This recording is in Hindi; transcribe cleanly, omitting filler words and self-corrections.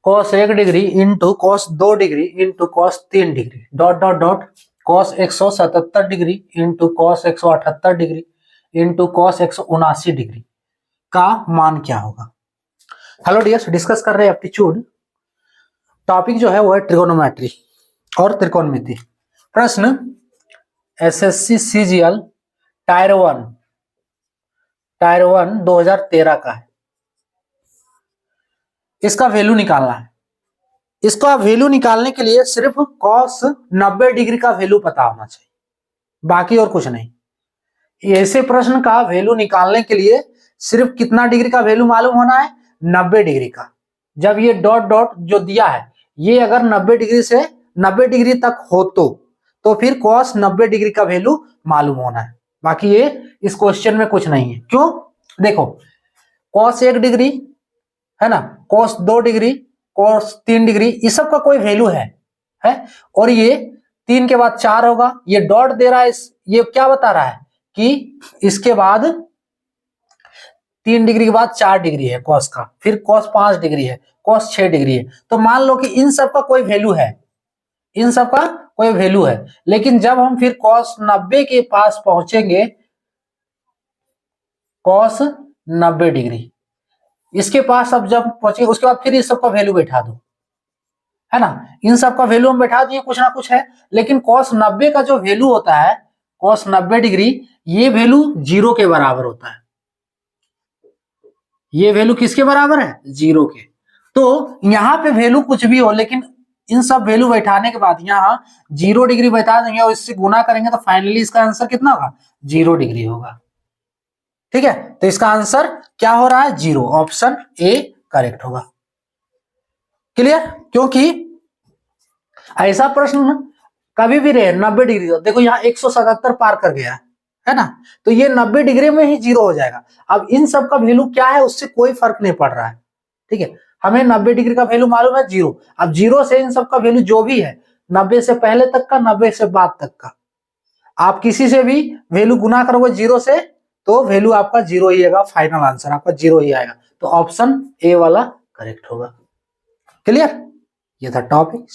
cos 1 degree into cos 2 degree into cos 3 degree dot dot dot cos 177 degree into cos 178 degree into cos 179 degree का मान क्या होगा। हेलो डियर्स, डिस्कस कर रहे हैं एप्टीट्यूड। टॉपिक जो है वो है ट्रिगोनोमेट्री और त्रिकोणमिति। प्रश्न एसएससी सीजीएल टायर 1 2013 का है। इसका वैल्यू निकालना है। इसका वैल्यू निकालने के लिए सिर्फ cos 90 डिग्री का वैल्यू पता होना चाहिए, बाकी और कुछ नहीं। ऐसे प्रश्न का वैल्यू निकालने के लिए सिर्फ कितना डिग्री का वैल्यू मालूम होना है, 90 डिग्री का। जब ये डॉट डॉट जो दिया है ये अगर 90 डिग्री से 90 डिग्री तक हो तो फिर cos 90 डिग्री का वैल्यू मालूम होना है। बाकी ये इस क्वेश्चन में कुछ नहीं है। क्यों? देखो, cos 1 डिग्री है ना, cos 2 डिग्री, cos 3 डिग्री, इस सब का कोई वैल्यू है और ये 3 के बाद 4 होगा। ये डॉट दे रहा है, ये क्या बता रहा है कि इसके बाद 3 डिग्री के बाद 4 डिग्री है cos का, फिर cos 5 डिग्री है, cos 6 डिग्री है। तो मान लो कि इन सब का कोई वैल्यू है, इन सब का कोई वैल्यू है। लेकिन जब हम फिर cos 90 के पास पहुंचेंगे, cos 90 डिग्री इसके पास अब जब पहुंचे उसके बाद फिर इस सब का वैल्यू बैठा दो, है ना। इन सब का वैल्यू हम बैठा दिए, कुछ ना कुछ है। लेकिन cos 90 का जो वैल्यू होता है, cos 90 डिग्री, ये वैल्यू 0 के बराबर होता है। ये वैल्यू किसके बराबर है? 0 के। तो यहाँ पे वैल्यू कुछ भी हो, लेकिन इन सब वैल्यू बैठाने के बाद यहाँ 0 डिग्री बैठा देंगे और इससे गुना करेंगे तो फाइनली इसका आंसर कितना होगा? 0 डिग्री होगा। ठीक है, तो इसका आंसर क्या हो रहा है? 0। ऑप्शन ए करेक्ट होगा। क्लियर? क्योंकि ऐसा प्रश्न कभी भी रहे 90 डिग्री, देखो यहाँ 177 पार कर गया है ना, तो ये 90 डिग्री में ही 0 हो जाएगा। अब इन सब का वैल्यू क्या है उससे कोई फर्क नहीं पड़ रहा है। ठीक है, हमें 90 डिग्री का वैल्यू मालूम है 0। अब 0 से इन सब का वैल्यू जो भी है, 90 से पहले तक का, 90 से बाद तक का, आप किसी से भी वैल्यू गुना करोगे 0 से तो वैल्यू आपका 0 ही आएगा। फाइनल आंसर आपका 0 ही आएगा। तो ऑप्शन ए वाला करेक्ट होगा। क्लियर? ये था टॉपिक।